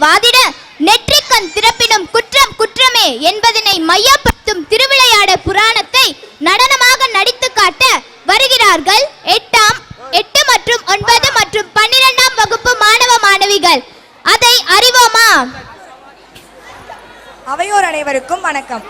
வாதிட நெற்றிக்கண் திறப்பினும் குற்றம் குற்றமே என்பதனை மையப்படுத்தும் திருவிளையாட புராணத்தை நடனமாக நடித்து காட்ட வருகிறார்கள் 8 மற்றும் 9 மற்றும் 12ஆம் வகுப்பு மாணவ மாணவிகள். அதை அறிவோமா? அவையோர் அனைவருக்கும் வணக்கம்.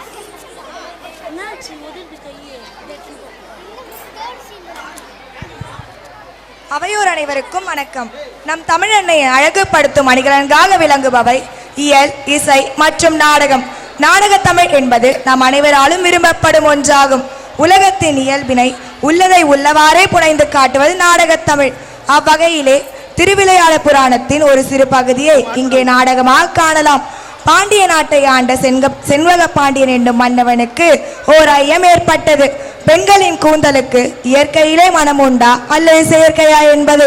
அவையோர் அனைவருக்கும் வணக்கம். நம் தமிழன்னையை அழகுபடுத்தும் அணிகலன்காக விளங்குபவை இயல், இசை மற்றும் நாடகம். நாடகத்தமிழ் என்பது நம் அனைவராலும் விரும்பப்படும் ஒன்றாகும். உலகத்தின் இயல்பினை உள்ளதை உள்ளவாறே புனைந்து காட்டுவது நாடகத்தமிழ். அவ்வகையிலே திருவிளையாட புராணத்தின் ஒரு சிறு பகுதியை இங்கே நாடகமாக காணலாம். பாண்டிய நாட்டை ஆண்ட செண்பக பாண்டியன் என்னும் மன்னவனுக்கு ஓர் ஐயம் ஏற்பட்டது. பெண்களின் கூந்தலுக்கு இயற்கையிலே மனம் உண்டா அல்லது செயற்கையா என்பது.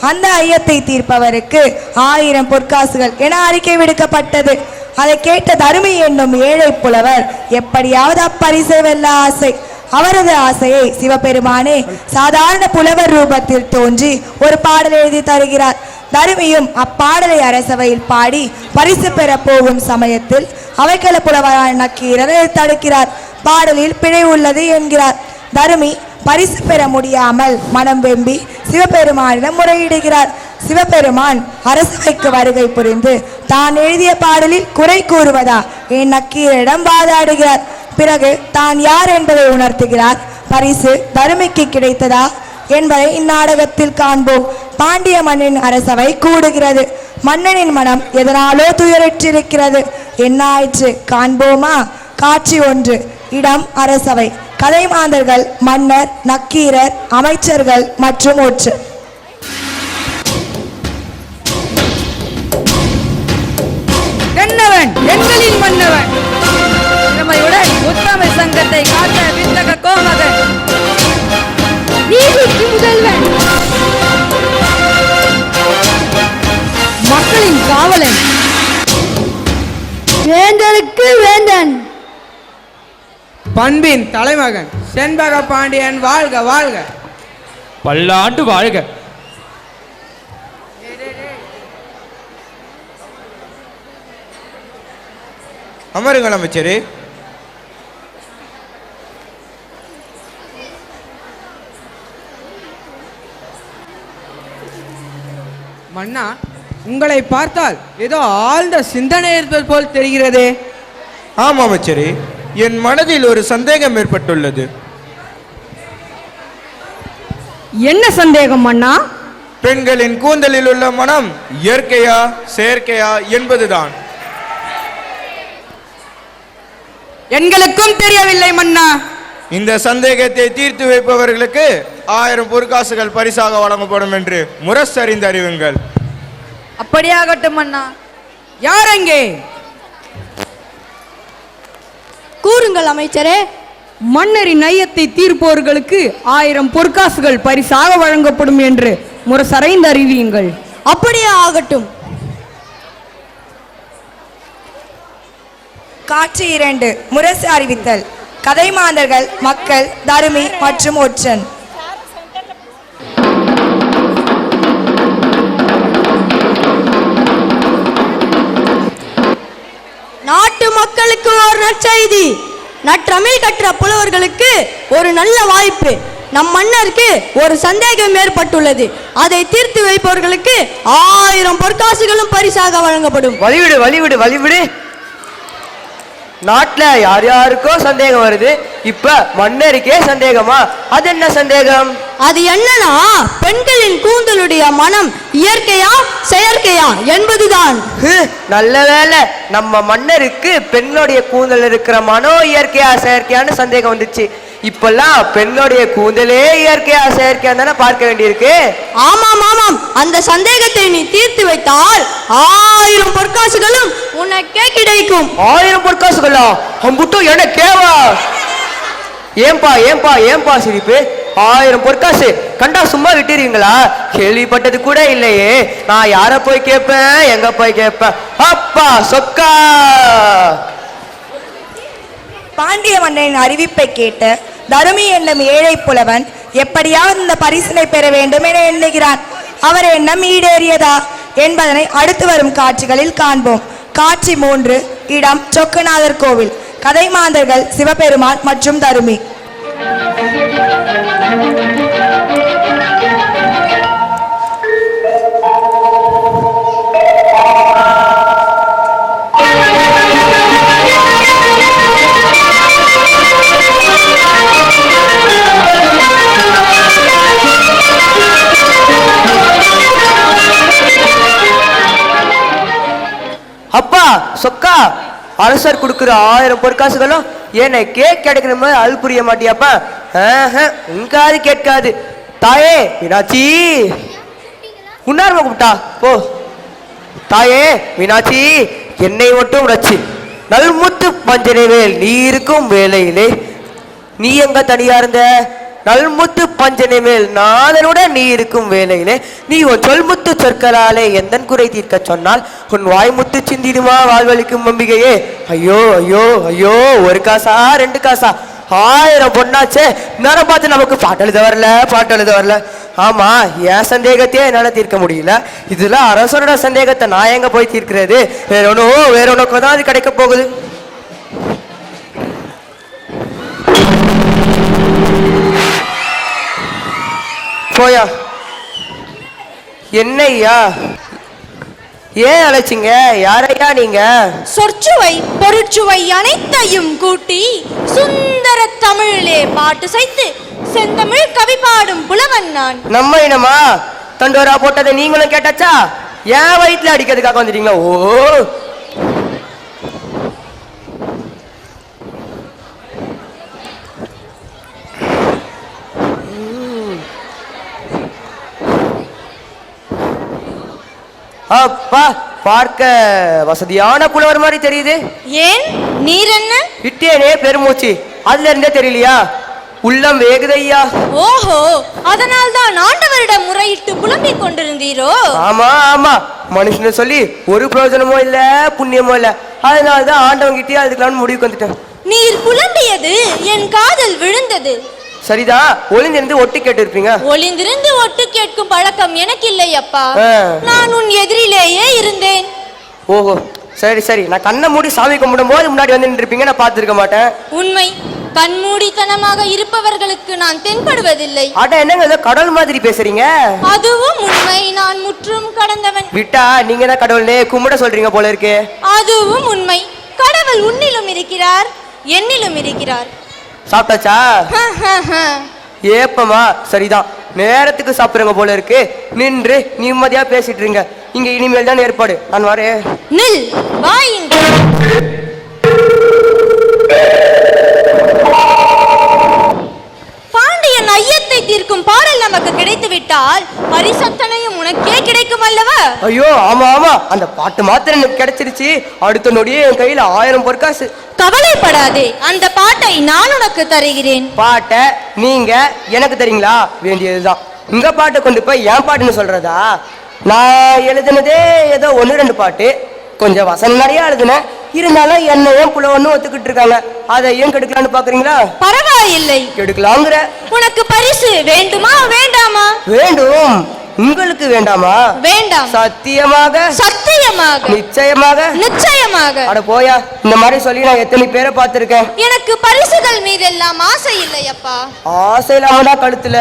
அந்த ஐயத்தை தீர்ப்பவருக்கு 1000 பொற்காசுகள் என அறிக்கை விடுக்கப்பட்டது. அதை கேட்ட தருமி என்னும் ஏழை புலவர் எப்படியாவது அப்பரிசை வெல்ல ஆசை. அவரது ஆசையை சிவபெருமானே சாதாரண புலவர் ரூபத்தில் தோன்றி ஒரு பாடல் எழுதி தருகிறார். தருமியும் அப்பாடலை அரசவையில் பாடி பரிசு பெற போகும் சமயத்தில் அவைக்கள புலவரான நக்கீரர் தடுக்கிறார். பாடலில் பிழை உள்ளது என்கிறார். தருமி பரிசு பெற முடியாமல் மனம் வெம்பி சிவபெருமானிடம் முறையிடுகிறார். சிவபெருமான் அரசவைக்கு வருகை புரிந்து தான் எழுதிய பாடலில் குறை கூறுவதா என் நக்கீரிடம் வாதாடுகிறார். பிறகு தான் யார் என்பதை உணர்த்துகிறார். பரிசு தருமிக்கு கிடைத்ததா என்பதை இந்நாடகத்தில் காண்போம். பாண்டிய மன்னன் அரசவை கூடுகிறது. மன்னனின் மனம் எதனாலோ துயரற்றிருக்கிறது. என்ன ஆயிற்று காண்போமா? காட்சி 1. இடம் அரசவை. கதை மாந்தர்கள் மன்னர், நக்கீரர், அமைச்சர்கள் மற்றும் ஒற்று. தென்னவன் எண்களின் மன்னவன் திறமையுடன் உத்தம சங்கத்தை காட்ட வித்தக கோமகன் நீதிக்கு முதல்வன் மக்களின் காவலன் வேந்தருக்கு வேந்தன் பண்பின் தலைமகன் செண்பக பாண்டியன் வாழ்க வாழ்க. பல்லாண்டு வாழ்க. அமருங்கள் அமைச்சரே. மன்னா, உங்களை பார்த்தால் ஏதோ ஆழ்ந்த சிந்தனை இருப்பது போல் தெரிகிறதே. ஆம் அமைச்சரே, என் மனதில் ஒரு சந்தேகம் ஏற்பட்டுள்ளது. என்ன சந்தேகம் மன்னா? பெண்களின் கூந்தலில் உள்ள மனம் இயற்கையா செயற்கையா என்பதுதான். எங்களுக்கும் தெரியவில்லை மன்னா. இந்த சந்தேகத்தை தீர்த்து வைப்பவர்களுக்கு 1000 பொற்காசுகள் பரிசாக வழங்கப்படும் என்று முரசறிந்து அறிவுங்கள். அப்படியாகட்டும் மன்னா. யார் அங்கே? கூறுங்கள் அமைச்சரே. மன்னரின் ஐயத்தை தீர்ப்பவர்களுக்கு 1000 பொற்காசுகள் பரிசாக வழங்கப்படும் என்று முரசறைந்து அறிவியுங்கள். அப்படியே ஆகட்டும். காட்சி 2. முரசு அறிவித்தல். கதை மாந்தர்கள் மக்கள், தருமி மற்றும் ஒற்றன். நாட்டு மக்களுக்கு ஒரு நற்செய்தி. நற்றமிழ் கற்ற புலவர்களுக்கு ஒரு நல்ல வாய்ப்பு. நம் மன்னருக்கு ஒரு சந்தேகம் ஏற்பட்டுள்ளது. அதை தீர்த்து வைப்பவர்களுக்கு 1000 பொற்காசுகளும் பரிசாக வழங்கப்படும். வழிவிடு வழிவிடு வழிவிடு. நாட்டுல யார் யாருக்கோ சந்தேகம் வருது. இப்ப மன்னருக்கே சந்தேகமா? அது என்ன சந்தேகம்? அது என்னன்னா, பெண்களின் கூந்தலுடைய மனம் இயற்கையா செயற்கையா என்பதுதான். நல்ல வேலை, நம்ம மன்னருக்கு பெண்ணுடைய கூந்தல் இருக்கிற மனம் இயற்கையா செயற்கையான்னு சந்தேகம் வந்துச்சு. இப்பெல்லாம் பெண்ணுடைய கூந்தலே இயற்கையா செயற்கையா தானே பார்க்க வேண்டியிருக்கு. ஆமாம் ஆமாம், அந்த சந்தேகத்தை நீ தீர்த்து வைத்தால் 1000 பொற்காசுகளும் உனக்கே கிடைக்கும். 1000 பொற்காசுகளா? அம்புட்டும் எனக்கேவா? ஏன்பா ஏன்பா ஏன்பா சிரிப்பு? 1000 பொற்காசு கண்டா சும்மா விட்டுருவீங்களா? கேள்விப்பட்டது கூட இல்லையே. நான் யார போய் கேட்பேன், எங்க போய் கேட்பேன்? அப்பா சொக்கா. பாண்டிய மன்னனின் அறிவிப்பை கேட்டு தருமி என்னும் ஏழை புலவன் எப்படியாவது இந்த பரிசினை பெற வேண்டும் என எண்ணுகிறான். அவர் எண்ணம் ஈடேறியதா? என்பதனை அடுத்து வரும் காட்சிகளில் காண்போம். காட்சி 3. இடம் சொக்கநாதர் கோவில். கதை மாந்தர்கள் சிவபெருமான் மற்றும் தருமி. அப்பா சொக்கா, அரசர் கொடுக்குற 1000 பொற்காசுகளும் ஏன்னா கேக் கிடைக்கிற மாதிரி அல் புரிய மாட்டியாப்பா? உங்காது கேட்காது. தாயே மீனாட்சி, உன்னார்ம கூப்பிட்டா போ. தாயே மீனாட்சி, என்னை மட்டும் ரச்சி. நல்முத்து பஞ்சனை வேல் நீ இருக்கும் வேலையிலே நீ எங்க தனியா இருந்த? நல்முத்து பஞ்சனை மேல் நாதனுடன் நீ இருக்கும் வேலையிலே நீ உன் சொல்முத்து சொற்களாலே எந்த குறை தீர்க்க சொன்னால் உன் வாய்முத்து சிந்திடுமா வாழ்வழிக்கும் அம்பிகையே. ஐயோ ஐயோ ஐயோ, 1 காசா 2 காசா 1000 பொண்ணாச்சே. நேரம் பார்த்து நமக்கு பாட்டு எழுத வரல. ஆமா, என் சந்தேகத்தையே என்னால தீர்க்க முடியல. இதுல அரசனோட சந்தேகத்தை நான் எங்க போய் தீர்க்கிறது? வேற ஒன்றும் தான் அது கிடைக்க போகுது. போயா. என்னையா ஏன் அழைச்சிங்க? யாரையா நீங்க? சொற்சுவை பொருட்சுவை அனைத்தையும் கூட்டி சுந்தர தமிழிலே பாட்டு செய்து செந்தமிழ் கவி பாடும் புலவன் நான். நம்ம இனமா தண்டோரா போட்டதை நீங்களும் கேட்டாச்சா? என் வயிற்றுல அடிக்கிறதுக்காக வந்துட்டீங்களா? ஓ, அப்பா, பார்க்க வசதியான புலவர் மாதிரி தெரியுது. ஏன் நீர் என்ன? விட்டேனே பெருமூச்சு, அதுல இருந்தே தெரியலையா? உள்ளம் வேகுதையா. ஓஹோ, அதனால் தான் ஆண்டவரிடம் முறையிட்டு புலம்பிக் கொண்டிருந்தீரோ? ஆமா ஆமா, மனுஷனை சொல்லி ஒரு பிரயோஜனமோ இல்ல, புண்ணியமோ இல்ல. அதனாலதான் ஆண்டவன் கிட்டே அதுக்கெல்லாம் முடிவுக்கு வந்துட்டேன். நீர் புலம்பியது என் காதல் விழுந்தது. சரிதான், ஒளிந்திருந்து ஒட்டு கேட்டு இருப்பீங்க. ஒளிந்திருந்து ஒட்டு கேட்கும் பழக்கம் எனக்கு இல்லை அப்பா. நான் உன் எதிரிலேயே இருந்தேன். ஓஹோ, சரி சரி. நான் கண்ணை மூடி சாமி கும்பிடும் போது முன்னாடி வந்து நின்றுப்பீங்க, நான் பார்த்திருக்க மாட்டேன். உண்மை. கண்மூடித்தனமாக இருப்பவர்களுக்கு நான் தென்படுவதில்லை. அட என்னங்க ஏதோ கடவுள் மாதிரி பேசுறீங்க? அதுவும் உண்மை. நான் முற்றும் கடந்தவன். விட்டா நீங்க தான் கடவுள்னே கும்பிட சொல்றீங்க போல இருக்கு. அதுவும் உண்மை. கடவுள் உன்னிலும் இருக்கிறார், என்னிலும் இருக்கிறார். சாப்பிட்டாச்சா? ஏப்பமா, சரிதான். நேரத்துக்கு சாப்பிடுங்க போல இருக்கு. நின்று நிம்மதியா பேசிட்டு இருங்க. இங்க இனிமேல் தான் ஏற்பாடு. நான் வரேன். நில், வாய். பாண்டியன் ஐயத்தை தீர்க்கும் பாடல் நமக்கு கிடைத்து விட்டால் பரிசத்தனையும் உனக்கே கிடைக்கும் அல்லவா? ஐயோ ஆமா ஆமா, அந்த பாட்டு மாத்திரம் எனக்கு கிடைச்சிருச்சு. அடுத்த நொடியே என் கையில 1000 பொற்காசு. கவலைப்படாதே, அந்த பாட்டை நான் உனக்கு தருகிறேன். பாட்டை நீங்க எனக்கு தரீங்களா? வேண்டியதுதான். உங்க பாட்டை கொண்டு போய் என் பாட்டுன்னு சொல்றதா? நான் எழுதுனதே ஏதோ 1-2 பாட்டு, கொஞ்சம் வசனம் நிறைய எழுதுனேன். இருந்தாலும் என்னையும் புலவன்னு ஒத்துக்கிட்டு இருக்காங்க. அதை ஏன் கெடுக்கலான்னு பாக்குறீங்களா? பரவாயில்லை, கெடுக்கலாங்கிற. உனக்கு பரிசு வேண்டுமா வேண்டாமா? வேண்டும். உங்களுக்கு வேண்டாமா? வேண்டாம். சத்தியமாக? சத்தியமாக. நிச்சயமாக? நிச்சயமாக. அட போயா, இந்த மாதிரி சொல்லி நான் எத்தனை பேரை பார்த்திருக்கேன். எனக்கு பரிசுகள் மீதெல்லாம் ஆசை இல்லை அப்பா. ஆசை இல்லாம கழுத்துல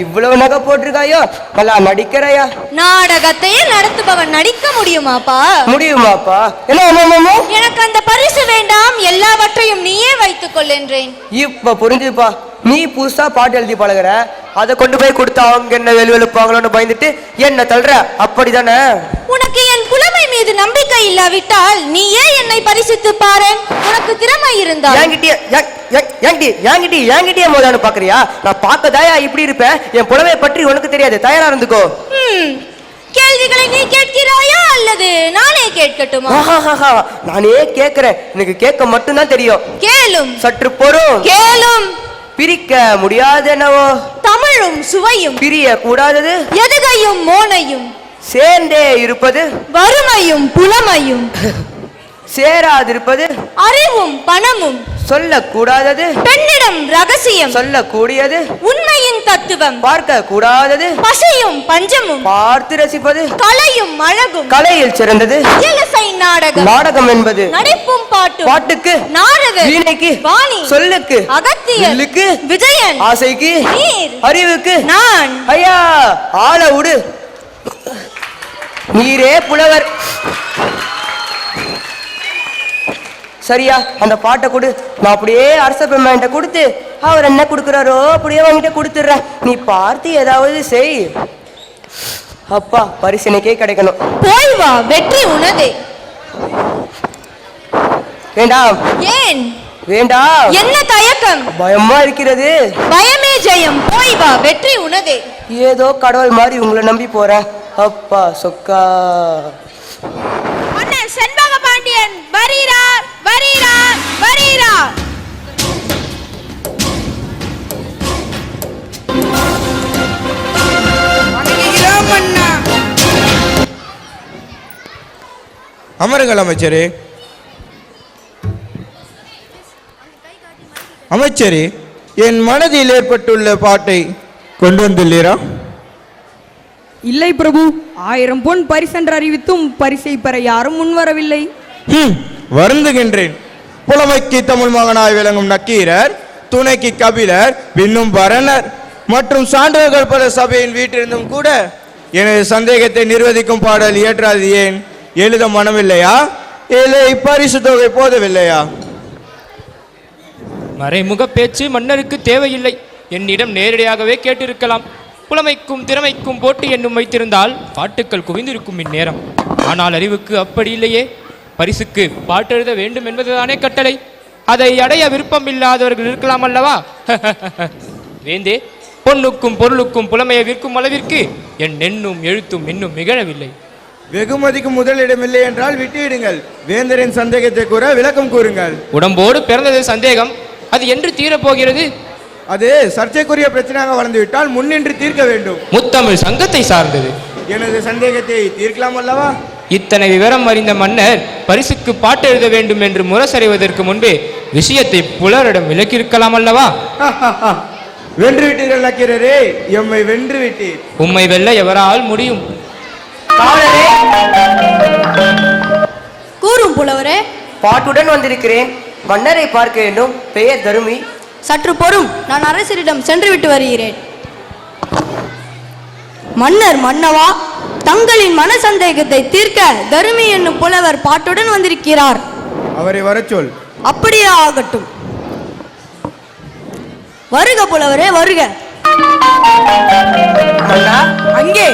இவ்வளவு நகை போட்டிருக்காயோ? நல்லா நடிக்கிறையா? நாடகத்தையே நடத்துபவன் நடிக்க முடியுமாப்பா? முடியுமாப்பா? என்ன? எனக்கு அந்த பரிசு வேண்டாம், எல்லாவற்றையும் நீயே வைத்துக் கொள்ளேன்றேன். இப்ப புரிஞ்சுப்பா. நீ புதுசா பாட்டு எழுதி பழகுற, அதை கொண்டு போய் கொடுத்தா அவங்க என்ன வெளுப்பாங்களோன்னு பயந்துட்டு என்ன தள்ளுற, அப்படிதானே? உனக்கு என் புலமை மீது நம்பிக்கை இல்லாவிட்டால் நீயே என்னை பரிசித்து பாரு. உனக்கு திறமை இருந்தால் என்கிட்டயே மோதானு பாக்குறியா? நான் பார்க்கதாயா இப்படி இருப்பேன். என் புலமையை பற்றி உனக்கு தெரியாது. தயாரா இருந்துக்கோ. கேள்விகளை நீ கேட்கிறாயா அல்லது நானே கேட்கட்டுமா? நானே கேட்கிறேன். எனக்கு கேட்க மட்டும்தான் தெரியும். கேளும். சற்று பொறும். கேளும். பிரிக்க முடியாது என்னவோ தமிழும் சுவையும், பிரிய கூடாதது எதுகையும் மோனையும், சேர்ந்தே இருப்பது வறுமையும் புலமையும், சேராதிருப்பது அறிவும் பணமும், சொல்லக்கூடாதது பெண்ணிடம் ரகசியம், சொல்லக்கூடியது உண்மையின் தத்துவம், பார்க்க கூடாதது பசியும் பஞ்சமும், பார்த்து ரசிப்பது கலையும் அழகும், கலையில் சிறந்தது இயலசை நாடகம், நாடகம் என்பது நடிப்பும் பாட்டும், பாட்டுக்கு நாரதர், வீணைக்கு வாணி, சொல்லுக்கு அகத்தியர், வில்லுக்கு விஜயன், ஆசைக்கு நீர், அறிவுக்கு நான். ஐயா ஆள விடு, நீரே புலவர். சரியா, அந்த பாட்டை கொடு, நான் அப்படியே அரச பெருமாண்ட கொடுத்து அவர் என்ன கொடுக்குறாரோ அப்படியே வாங்கிட்ட கொடுத்துடுறேன். நீ பார்த்து ஏதாவது செய். அப்பா பரிசனைக்கே கிடைக்கணும். போய் வா, வெற்றி உனதே. வேண்டாம். ஏன்? வேண்டாம். என்ன தயக்கம்? பயமா இருக்கிறது. பயமே ஜெயம். போய் வா, வெற்றி உனதே. ஏதோ கடவுள் மாதிரி உங்களை நம்பி போறேன். அப்பா சொக்கா. மன்னர் செண்பக பாண்டியன் வருகிறார், வருகிறார், வருகிறார். வணங்குகிறோம் மன்னா. அமருங்கள் அமைச்சரே. அமைச்சரே, என் மனதில் ஏற்பட்டுள்ள பாட்டை கொண்டு வந்துள்ளீரா? இல்லை பிரபு, 1000 பொன் பரிசென்று அறிவித்தும் பரிசை பெற யாரும் முன்வரவில்லை. வருந்துகின்றேன். புலமைக்கு தமிழ் மகனாய் விளங்கும் நக்கீரர், துணைக்கு கபிலர், பின்னும் பரணர் மற்றும் சான்றோர்கள் பல சபையின் வீட்டிலிருந்தும் கூட எனது சந்தேகத்தை நிர்வகிக்கும் பாடல் இயற்றாது ஏன்? எழுத மனமில்லையா? இல்லை பரிசு தொகை போதவில்லையா? மறைமுக பேச்சு மன்னருக்கு தேவையில்லை. என்னிடம் நேரடியாகவே கேட்டிருக்கலாம். புலமைக்கும் திறமைக்கும் போட்டி என்னும் வைத்திருந்தால் பாட்டுக்கள் குவிந்திருக்கும் இந்நேரம். ஆனால் அறிவுக்கு அப்படி இல்லையே. பரிசுக்கு பாட்டெழுத வேண்டும் என்பதுதானே கட்டளை. அதை அடைய விருப்பம் இல்லாதவர்கள் இருக்கலாம் அல்லவா? வேந்தே, பொன்னுக்கும் பொருளுக்கும் புலமையை விற்கும் அளவிற்கு என் எண்ணும் எழுத்தும் இன்னும் நிகழவில்லை. வெகுமதிக்கு முதலிடமில்லை என்றால் விட்டுவிடுங்கள். வேந்தரின் சந்தேகத்தை கூற விளக்கம் கூறுங்கள். உடம்போடு பிறந்தது சந்தேகம், அது என்று தீரப்போகிறது? அது சர்ச்சைக்குரிய பிரச்சனையாக வளர்ந்துவிட்டால் முன்னின்று தீர்க்க வேண்டும். முத்தமிழ் சங்கத்தை சார்ந்தது. எனது சந்தேகத்தை தீர்க்கலாம் அல்லவா? இத்தனை விவரம் அறிந்த மன்னர் பரிசுக்கு பாட்டு எழுத வேண்டும் என்று முரசறைவதற்கு முன்பே விஷயத்தை புலரிடம் விலக்கியிருக்கலாம் அல்லவா? வென்று விட்டீர்கள் நக்கீரரே, எம்மை வென்று விட்டீர். உம்மை வெல்ல எவரால் முடியும்? காவலரே, கூறும் புலவரே. பாட்டுடன் வந்திருக்கிறேன். மன்னரை பார்க்க வேண்டும். பெயர் தருமி. சற்று பொறும், நான் அரசரிடம் சென்று விட்டு வருகிறேன். மன்னர் மன்னவா, தங்களின் மன சந்தேகத்தை தீர்க்க தருமி என்னும் புலவர் பாட்டுடன் வந்திருக்கிறார். அவரை வரச் சொல். அப்படியே ஆகட்டும். வருக புலவரே, வருக. மன்னா, அங்கே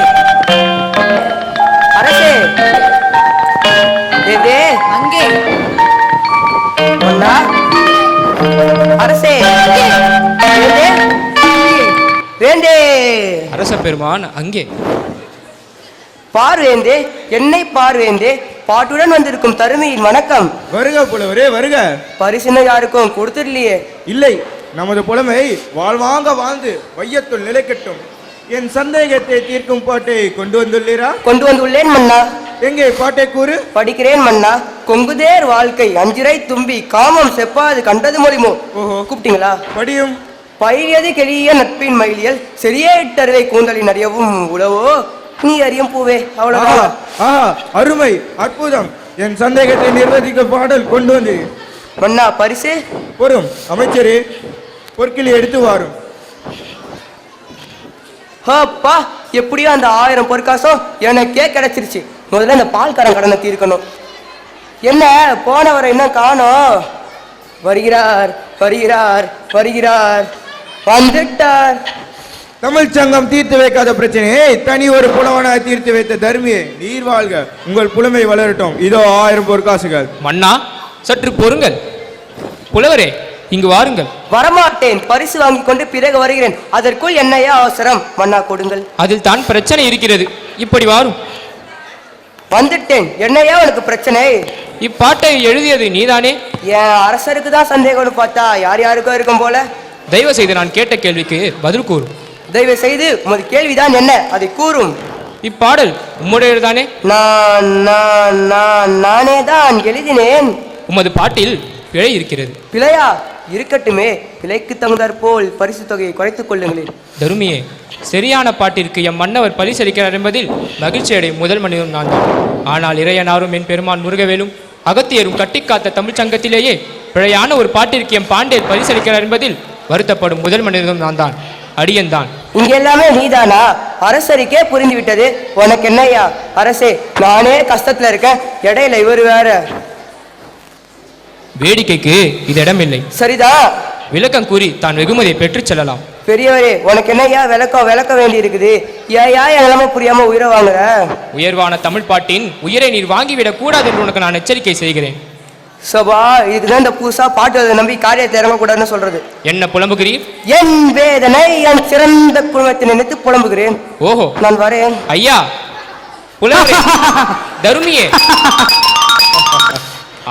அரசே. ஏதே அங்கே மன்னா, அரசே. வேந்தே, வேந்தே. அரச பெருமான் அங்கே. பார்வேந்தே, என்னை பார்வேந்தே. பாட்டுடன் வந்திருக்கும் தருமியின் வணக்கம். வருக புலவரே, வருக. பரிசினை யாருக்கும் கொடுத்துடலையே. இல்லை, நமது புலமை வாழ்வாங்க வாழ்ந்து வையத்துள் நிலைக்கட்டும். என் சந்தேகத்தை தீர்க்கும் பாட்டை கொண்டு வந்துள்ளீரா? கொண்டு வந்துள்ளேன் மன்னா. எங்கே பாட்டை கூறு. படிக்கிறேன் மன்னா. கொங்குதேர் வாழ்க்கை அஞ்சிரை தும்பி காமம் செப்பாது கண்டது மொழிமோ. ஓஹோ. கூப்பிட்டீங்களா? படியும். பயிரியது கெளிய நட்பின் மயிலியல் செறியே இட்டருவை கூந்தலின் அறியவும் உழவோ நீ அறியும் பூவே. அவ்வளவுதான். ஆஹா, அருமை, அற்புதம். என் சந்தேகத்தை நிர்வகிக்க பாடல் கொண்டு வந்து. மன்னா, பரிசு வரும். அமைச்சரே, பொற்கிளி எடுத்து வாரும். அப்பா, எப்படியோ அந்த 1000 பொற்காசும் எனக்கே கிடைச்சிருச்சு. முதல்ல இந்த பால்காரன் கடனை தீர்க்கணும். என்ன போனவரை என்ன காணோம்? வருகிறார், வருகிறார், வருகிறார், வந்துட்டார். தமிழ் சங்கம் தீர்த்து வைக்காத பிரச்சனையை தனி ஒரு புலவனாய் தீர்த்து வைத்த தர்மியே, நீர் வாழ்க. உங்கள் புலமை வளரட்டும். இதோ 1000 பொற்காசுகள். மன்னா, சற்று பொறுங்கள். புலவரே, இங்கு வாருங்கள். வரமாட்டேன். பரிசு வாங்கி கொண்டு பிறகு வருகிறேன். அதற்குள் என்னையா அவசரம்? மன்னா, கொடுங்கள். அதில் தான் பிரச்சனை இருக்கிறது. இப்படி வாரும். வந்துட்டேன். என்னையா உனக்கு பிரச்சனை? இப்பாட்டை எழுதியது நீதானே? என் அரசருக்கு தான் சந்தேகம்னு பார்த்தா யார் யாருக்கோ இருக்கும் போல. தயவு செய்து நான் கேட்ட கேள்விக்கு பதில் கூறும். தயவு செய்து உமது கேள்விதான் என்ன, அதை கூறும். இப்பாடல் உம்முடையதுதானே? நானே தான் எழுதினேன். உமது பாட்டில் பிழை இருக்கிறது. பிழையா? இருக்கட்டுமே, பிழைக்கு தகுந்தாற்போல் பரிசு தொகையை குறைத்துக் கொள்ளுங்களேன். தருமியே, சரியான பாட்டிற்கு எம் மன்னவர் பரிசளிக்கிறார் என்பதில் மகிழ்ச்சி அடையும் முதல் மனிதன் நான் தான். ஆனால் இறையனாரும் என் பெருமான் முருகவேலும் அகத்தியரும் கட்டிக்காத்த தமிழ்ச் சங்கத்திலேயே பிழையான ஒரு பாட்டிற்கு எம் பாண்டியர் பரிசளிக்கிறார் என்பதில் வருத்தப்படும் முதல் மனிதனும் நான் தான், அடியன் தான். இங்க எல்லாமே நீதானா? அரசருக்கே புரிந்து விட்டது. உனக்கு என்னய்யா? அரசே, நானே கஷ்டத்துல இருக்கேன், இடையில இவர் வேற. வேடிக்கைக்கு இது இடமில்லை. சரிதான், விளக்கம் கூறி தான் வெகுமதியை பெற்றுச் செல்லலாம். பெரியவரே, உனக்கு என்னய்யா விளக்க வேண்டி இருக்குது? ஏயா எல்லாமே புரியாம உயிரை வாங்குற? உயர்வான தமிழ் பாட்டின் உயிரை நீர் வாங்கிவிடக் கூடாது என்று உனக்கு நான் எச்சரிக்கை செய்கிறேன். சபா, இதுதான் இந்த புதுசா பாட்டு நம்பி காரியத்தை இறங்கக்கூடாதுன்னு சொல்றது. என்ன புலம்புகிறீர்? என் வேதனை என் சிறந்த குடும்பத்தை நினைத்து புலம்புகிறேன். ஓஹோ, நான் வரேன். ஐயா புலம்பு. தருமியே,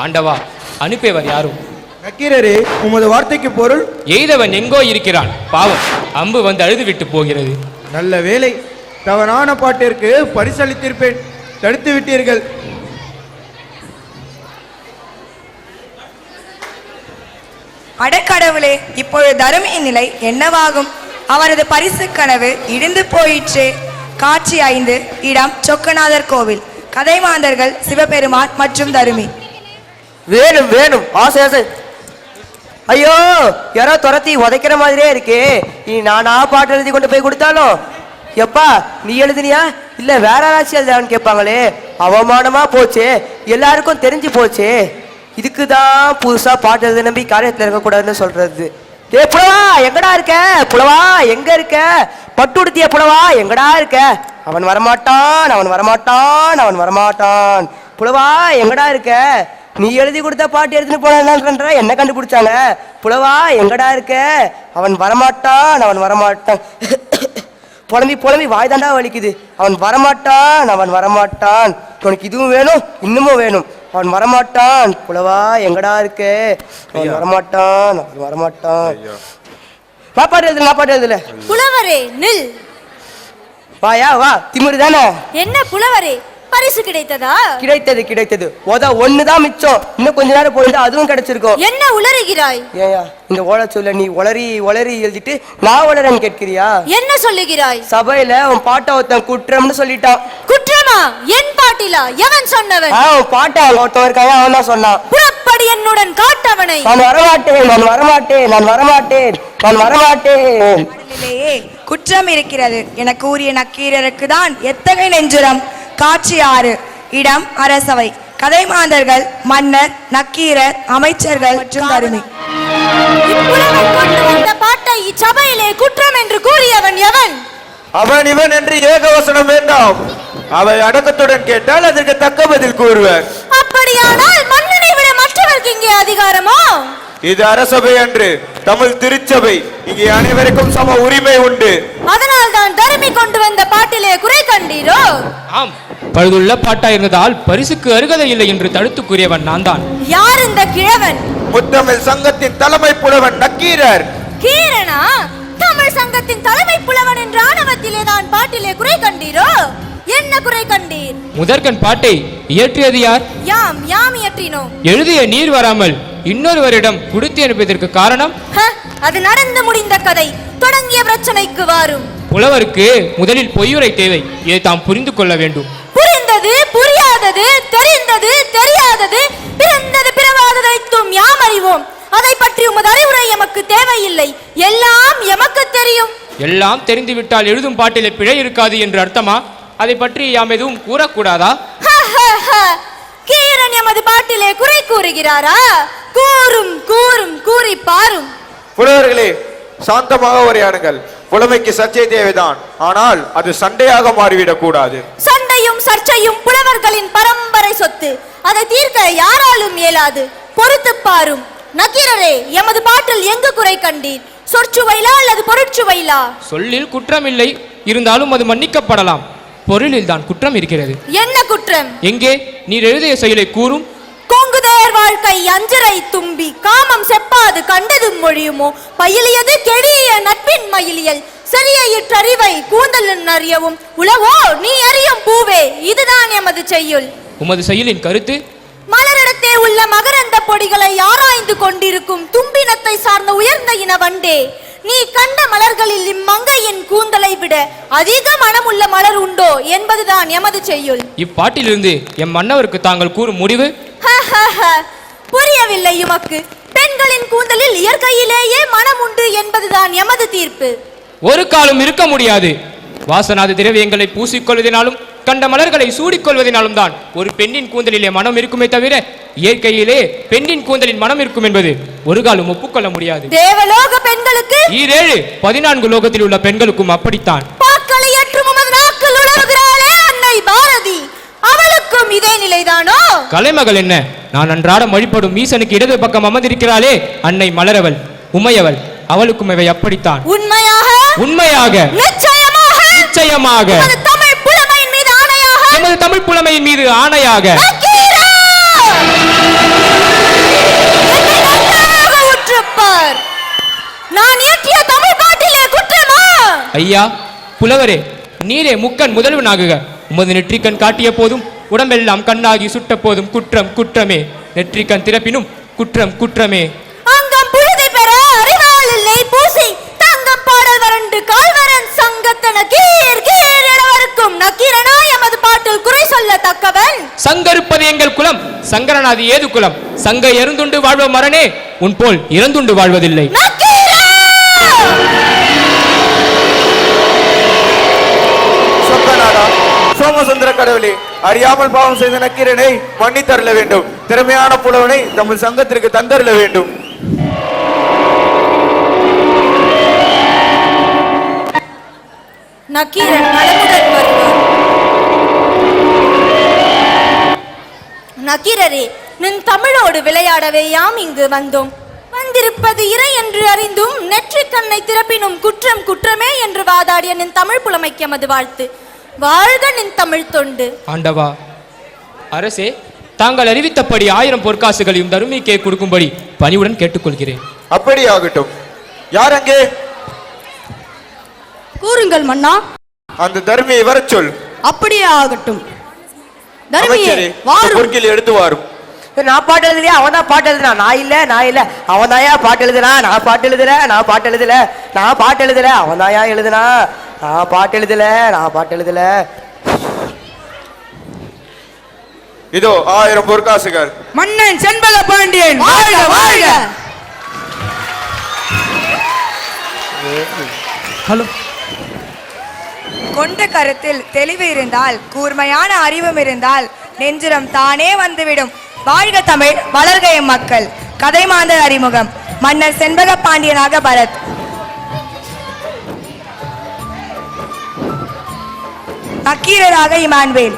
ஆண்டவா, அனுப்பியவர் யாரும்? நக்கீரரே, உமது வார்த்தைக்கு பொருள்? எய்தவன் எங்கோ இருக்கிறான், பாவம், அம்பு வந்து அழுது விட்டு போகிறது. நல்ல வேலை, தவறான பாட்டிற்கு பரிசளித்திருப்பேன், தடுத்து விட்டீர்கள். அடக்கடவுளே, இப்பொழுது தருமியின் நிலை என்னவாகும்? அவரது பரிசு கனவு இடிந்து போயிற்றே. காட்சி 5, இடம் சொக்கநாதர் கோவில், கதைமாந்தர்கள் சிவபெருமான் மற்றும் தருமி. வேணும் வேணும், ஆசை ஆசை. ஐயோ, யாரோ துரத்தி உதைக்கிற மாதிரியே இருக்கே. நீ நானா பாட்டு எழுதி கொண்டு போய் கொடுத்தாலும், எப்பா நீ எழுதுனியா இல்ல வேற யாராச்சும் எழுதான்னு கேட்பாங்களே, அவமானமா போச்சே, எல்லாருக்கும் தெரிஞ்சு போச்சே. இதுக்குதான் புதுசா பாட்டு எழுத நம்பி காரியத்துல இருக்கக்கூடாதுன்னு சொல்றது. ஏ புலவா, எங்கடா இருக்க? புலவா எங்க இருக்க? பட்டு உடுத்திய புலவா எங்கடா இருக்க? அவன் வரமாட்டான், அவன் வரமாட்டான், அவன் வரமாட்டான். புலவா எங்கடா இருக்க? நீ எழுதி கொடுத்த பாட்டு எடுத்துன்னு போன என்ன கண்டுபிடிச்சாங்க? புலவா எங்கடா இருக்க? அவன் வரமாட்டான், அவன் வரமாட்டான். புலம்பி புலம்பி வாய் தாண்டா வலிக்குது. அவன் வரமாட்டான், அவன் வரமாட்டான். உனக்கு இதுவும் வேணும், இன்னமும் வேணும். அவன் வரமாட்டான். புலவா எங்கடா இருக்க? அவன் வரமாட்டான், அவன் வரமாட்டான். பாப்பாட்டு எழுதுல. புலவரே நில். வாயா வா, திமிரு தானே? என்ன புலவரே, பரிசு கிடைத்ததா? கிடைத்தது. ஒண்ணுதான் மிச்சம். இன்னும் கொஞ்ச நேரம் போயிருந்தா அதுவும் கிடைச்சிருக்கும். என்ன உளறுகிறாய்? ஏயா இந்த ஓலச்சொல்ல நீ உளறி எழுதிட்டு நான் உளறன்னு கேட்கிறியா? என்ன சொல்லுகிறாய்? சபையில உன் பாட்ட ஒருத்தன் குற்றம்னு சொல்லிட்டான். குற்றமா? என் பாட்டிலா? எவன் சொன்னவன்? உன் பாட்ட அங்க ஒருத்தன் இருக்கான், அவன் தான் சொன்னான். புறப்படி என்னுடன் காட்டவனை. நான் வரமாட்டேன். குற்றம் இருக்கிறது என கூறிய நக்கீரருக்கு தான் எத்தகைய நெஞ்சுரம். காட்சி 6, இடம் அரசவை, கதைமாந்தர்கள் மன்னர், நக்கீரர், அமைச்சர்கள் மற்றும் தருமி. இப்புலவன் கொண்டு வந்த பாட்டை இச்சபையிலே குற்றம் என்று கூறியவன் எவன்? அவன் இவன் என்று ஏகவசனம் வேண்டாம். அவை அடக்கத்துடன் கேட்டால் அதற்கு தக்க பதில் கூறுவர். அப்படியானால் மன்னனை விட மற்றவருக்கு இங்கே அதிகாரமோ? இது அரசபை அன்று, தமிழ் திருச்சபை. இங்கே அனைவருக்கும் சம உரிமை உண்டு. அதனால் தான் தருமி கொண்டு வந்த பாட்டிலே குறை கண்டீரோ? ஆம், பழுதுள்ள பாட்டா இருந்ததால் பரிசுக்கு அருகதை இல்லை என்று தடுத்து கூறியவன் நான் தான். யார் இந்த கிழவன்? முத்தமிழ் சங்கத்தின் தலைமை புலவன் நக்கீரர். கீரனா? தமிழ் சங்கத்தின் தலைமை புலவன் என்ற ஆணவத்திலே தான் பாட்டிலே குறை கண்டீரோ? என்ன குறை கண்டீர்? முதற்கண் பாட்டை இயற்றியது யார்? யாம் இயற்றினோம். எழுதிய நீர் வராமல் இன்னொருவரிடம் குடுத்தி அனுப்பியதற்கு காரணம்? அது நடந்து முடிந்த கதை. தொடங்கிய பிரச்சனைக்கு வாரும். புலவருக்கு முதலில் பொய்யுரை தேவை. இதை தாம் புரிந்து கொள்ள வேண்டும். புரிந்தது புரியாதது, தெரிந்தது தெரியாதது, பிறந்தது பிறவாததைத்தும் யாம் அறிவோம். அதை பற்றி உமது அறிவுரை எமக்கு தேவையில்லை. எல்லாம் எமக்கு தெரியும். எல்லாம் தெரிந்துவிட்டால் எழுதும் பாட்டிலே பிழை இருக்காது என்று அர்த்தமா? அதை பற்றி யாம் எதுவும் கூறக்கூடாதா? கீரன் எமது பாட்டிலே குறை கூறுகிறாரா? கூறி பாரும். புலவர்களே, சாந்தமாக உரையாடுங்கள். புலமைக்கு சர்ச்சை தேவைதான், ஆனால் அது சண்டையாக மாறிவிடக் கூடாது. சண்டையும் சர்ச்சையும் புலவர்களின் பரம்பரை சொத்து. அதை தீர்க்க யாராலும் இயலாது. பொறுத்து பாரும். நக்கீரரே, எமது பாட்டில் எங்கு குறை கண்டீர்? சொற்சுவையிலா அல்லது பொருட்சுவையிலா? சொல்லில் குற்றம் இல்லை, இருந்தாலும் அது மன்னிக்கப்படலாம். பொருளில் தான் குற்றம் இருக்கிறது. என்ன குற்றம்? எங்கே? நீர் எழுதிய செயலை கூறும். கொங்குதேர் வாழ்க்கை அஞ்சரை தும்பி காமம் செப்பாது கண்டதும் மொழியுமோ பயிலியது கெடிய நட்பின் மயிலியல் சரியற்றறிவை கூந்தலின் அறியவும் உலகோ நீ அறியும் பூவே. இதுதான் எமது செய்யுள். உமது செயலின் கருத்து? மலரட மண்ணினத்தே உள்ள மகரந்த பொடிகளை ஆராய்ந்து கொண்டிருக்கும் தும்பினத்தை சார்ந்த உயர்ந்த இன வண்டே, நீ கண்ட மலர்களில் இம்மங்கையின் கூந்தலை விட அதிக மனமுள்ள மலர் உண்டோ என்பதுதான் எமது செய்யுள். இப்பாட்டிலிருந்து எம் மன்னவருக்கு தாங்கள் கூறும் முடிவு? புரியவில்லை உமக்கு? பெண்களின் கூந்தலில் இயற்கையிலேயே மனம் உண்டு என்பதுதான் எமது தீர்ப்பு. ஒரு காலம் இருக்க முடியாது. வாசனாதி திரவியங்களை பூசிக்கொள்வதனாலும் கண்ட மலர்களை சூடிக்கொள்வதனாலும் தான் ஒரு பெண்ணின் கூந்தலிலே மனம் இருக்குமே தவிர இயற்கையிலே பெண்ணின் கூந்தலின் மனம் இருக்கும் என்பது ஒரு காலம் ஒப்புக்கொள்ள முடியாது. தேவலோக பெண்களுக்கு 14 லோகத்தில் உள்ள பெண்களுக்கும் அப்படித்தான். பாக்களை ஏற்றும் உமது நாக்கில் உலவுகிறாளே அன்னை பாரதி, அவளுக்கும் இதே நிலைதானோ? கலைமகள் என்ன, நான் அன்றாடம் வழிபடும் ஈசனுக்கு இடது பக்கம் அமர்ந்திருக்கிறாளே அன்னை மலரவள் உமையவள், அவளுக்கும் இவை அப்படித்தான். உண்மையாக? உண்மையாக, நிச்சயமாக, நிச்சயமாக, தமிழ் புலமையின் மீது ஆணையாக, நமது தமிழ் புலமையின் மீது ஆணையாக. நான் இயற்றிய தமிழ் பாட்டிலே குற்றமா? ஐயா புலவரே, நீரே முக்கன் முதல்வனாகுக. உமது நெற்றிக்கண் காட்டிய போதும் உடம்பெல்லாம் கண்ணாகி சுட்ட போதும் குற்றம் குற்றமே, நெற்றிக்கண் திறப்பினும் குற்றம் குற்றமே. அங்கம் புழுதி பெற அறிவாளில் நெய் பூசி தங்கம் பாடல் வறண்டு கால்வரன் சங்கத்தன கீர் கீர் இடவருக்கும் நக்கீரனா எமது பாட்டில் குறை சொல்ல தக்கவன். சங்கருப்பது எங்கள் குலம், சங்கரநாதி ஏது குலம்? சங்கை எருந்துண்டு வாழ்வ மரணே, உன் போல் இறந்துண்டு வாழ்வதில்லை. சொக்கநாதா, சோமசுந்தர கடவுளே, அறியாமல் பாவம் செய்த நக்கீரனை மன்னித்தருள வேண்டும். திறமையான புலவனை தமிழ் சங்கத்திற்கு தந்தருள வேண்டும். நக்கீரன் நலமுடன் வருவார். நக்கீரரே, நின் தமிழோடு விளையாடவே யாம் இங்கு வந்தோம். வந்திருப்பது இறை என்று அறிந்தும் நெற்றி கண்ணை திறப்பினும் குற்றம் குற்றமே என்று வாதாடிய நின் தமிழ் புலமைக்கு எமது வாழ்த்து. வாழ்க நின் தமிழ் தொண்டு. ஆண்டவா, அரசே, தாங்கள் அறிவித்தபடி 1000 பொற்காசுகளையும் தருமிக்கே கொடுக்கும்படி பணிவுடன் கேட்டுக்கொள்கிறேன். அப்படி ஆகட்டும். யார் அங்கே? கூறுங்கள் மன்னா. அந்த தர்மியை வரச் சொல். அப்படியே ஆகட்டும். அமைச்சரே, பொற்கில் எடுத்து வாரும். நான் பாட்டு எழுதுலையா? அவன் தான் பாட்டு எழுதுறான். நான் இல்ல அவன் தாயா பாட்டு எழுதுறான். நான் பாட்டு எழுதல. நான் பாட்டு எழுதல. அவன் தாயா எழுதுனா. நான் பாட்டு எழுதல. இதோ 1000 பொற்காசுகள். மன்னன் செண்பக பாண்டியன் வாழ்க வாழ்க. ஹலோ. கொண்ட கருத்தில் தெளிவு இருந்தால், கூர்மையான அறிவும் இருந்தால் நெஞ்சிரம் தானே வந்துவிடும். வாழ்க தமிழ், வளர்க எம் மக்கள். கதைமாந்தர் அறிமுகம். மன்னர் செண்பக பாண்டியனாக பரத். நக்கீரராக இமான்வேல்.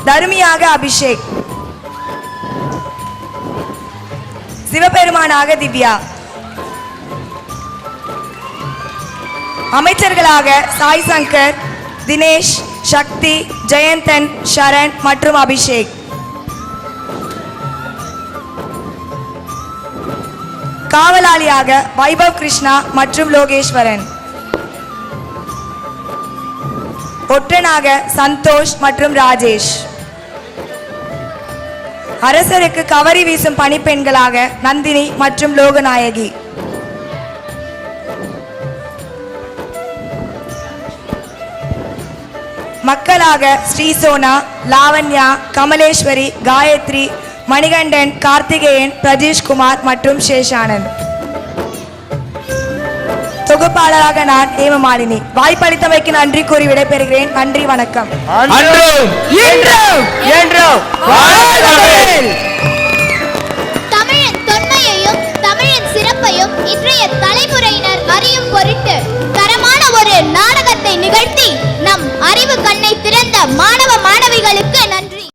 தருமியாக அபிஷேக். சிவபெருமானாக திவ்யா. அமைச்சர்களாக சாய் சங்கர், தினேஷ், சக்தி, ஜெயந்தன், சரண் மற்றும் அபிஷேக். காவலாளியாக வைபவ் கிருஷ்ணா மற்றும் லோகேஸ்வரன். ஒற்றனாக சந்தோஷ் மற்றும் ராஜேஷ். அரசருக்கு கவரி வீசும் பணிப்பெண்களாக நந்தினி மற்றும் லோகநாயகி. மக்களாக ஸ்ரீசோனா, லாவண்யா, கமலேஸ்வரி, காயத்ரி, மணிகண்டன், கார்த்திகேயன், பிரஜீஷ்குமார் மற்றும் சேஷானந்த். தொகுப்பாளராக நான் ஹேமமாலினி. வாய்ப்பளித்தமைக்கு நன்றி கூறி விடைபெறுகிறேன். நன்றி, வணக்கம். தமிழின் தொன்மையையும் தமிழின் சிறப்பையும் இன்றைய